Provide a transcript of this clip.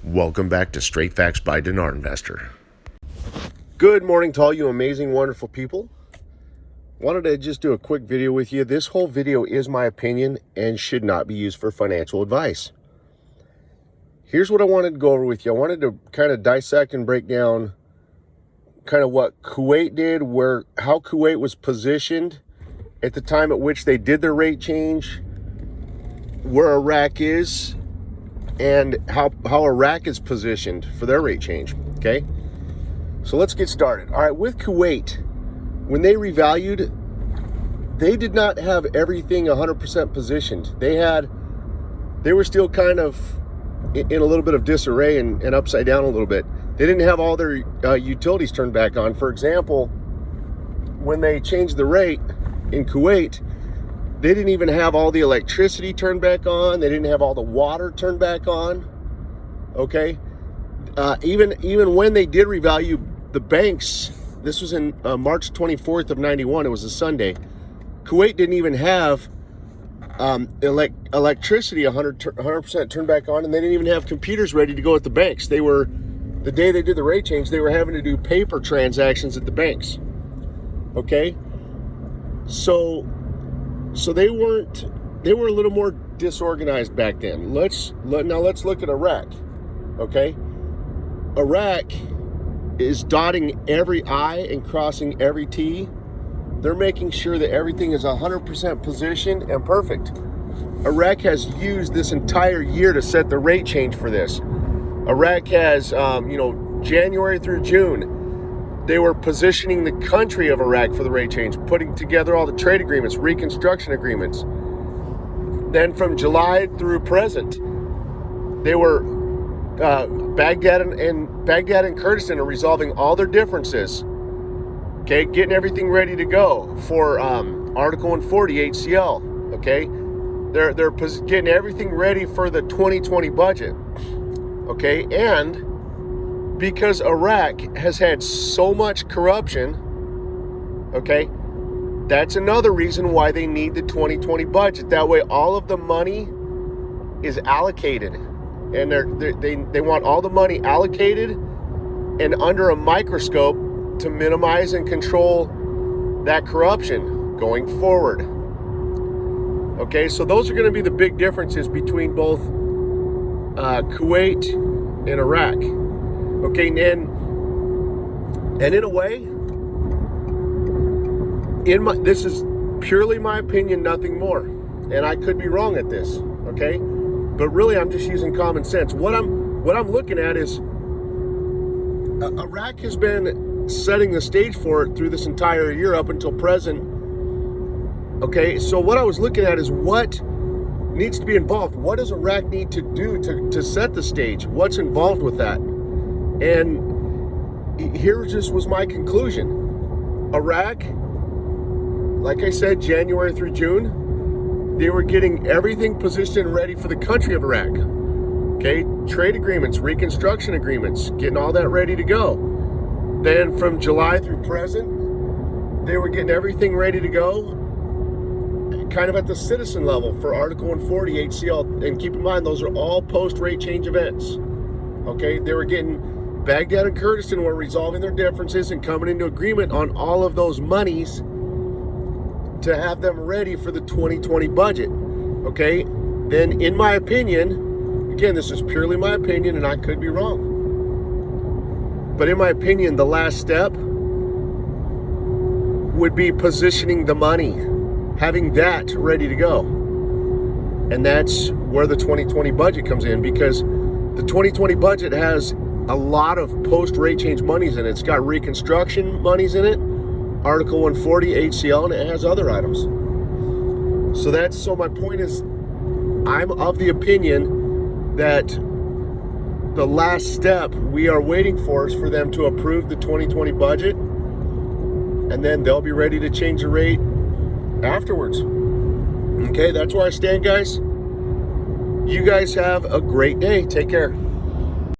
Welcome back to Straight Facts by Dinar Investor. Good morning to all you amazing, wonderful people. Wanted to just do a quick video with you. This whole video is my opinion and should not be used for financial advice. Here's what I wanted to go over with you. I wanted to kind of dissect and break down kind of what Kuwait did, how Kuwait was positioned at the time at which they did their rate change, where Iraq is, and how Iraq is positioned for their rate change, okay? So let's get started. All right, with Kuwait, when they revalued, they did not have everything 100% positioned. They were still kind of in a little bit of disarray and upside down a little bit. They didn't have all their utilities turned back on. For example, when they changed the rate in Kuwait, they didn't even have all the electricity turned back on. They didn't have all the water turned back on. Okay, even when they did revalue the banks, this was in March 24th of 91. It was a Sunday. Kuwait didn't even have electricity 100% turned back on, and they didn't even have computers ready to go at the banks. The day they did the rate change, they were having to do paper transactions at the banks. Okay, so they were a little more disorganized back then. Now let's look at Iraq. Okay, Iraq is dotting every I and crossing every T. They're making sure that everything is 100% positioned and perfect. Iraq has used this entire year to set the rate change for this. Iraq has, January through June, they were positioning the country of Iraq for the rate change, putting together all the trade agreements, reconstruction agreements. Then from July through present, they were Baghdad and Kurdistan are resolving all their differences. Okay, getting everything ready to go for Article 140 HCL. Okay, they're getting everything ready for the 2020 budget. Okay, and because Iraq has had so much corruption, okay, that's another reason why they need the 2020 budget. That way all of the money is allocated, and they want all the money allocated and under a microscope to minimize and control that corruption going forward. Okay, so those are going to be the big differences between both Kuwait and Iraq. Okay, and in a way, this is purely my opinion, nothing more. And I could be wrong at this, okay? But really, I'm just using common sense. What I'm looking at is Iraq has been setting the stage for it through this entire year up until present. Okay, so what I was looking at is what needs to be involved. What does Iraq need to do to set the stage? What's involved with that? And here just was my conclusion. Iraq, like I said, January through June, they were getting everything positioned and ready for the country of Iraq. Okay, trade agreements, reconstruction agreements, getting all that ready to go. Then from July through present, they were getting everything ready to go, kind of at the citizen level for Article 140 HCL. And keep in mind, those are all post-rate change events. Okay, they were getting Baghdad and Kurdistan were resolving their differences and coming into agreement on all of those monies to have them ready for the 2020 budget. Okay, then in my opinion, again, this is purely my opinion and I could be wrong, but in my opinion, the last step would be positioning the money, having that ready to go. And that's where the 2020 budget comes in, because the 2020 budget has a lot of post-rate change monies in it. It's got reconstruction monies in it, Article 140 HCL, and it has other items. So my point is, I'm of the opinion that the last step we are waiting for is for them to approve the 2020 budget, and then they'll be ready to change the rate afterwards. Okay, that's where I stand, guys. You guys have a great day. Take care.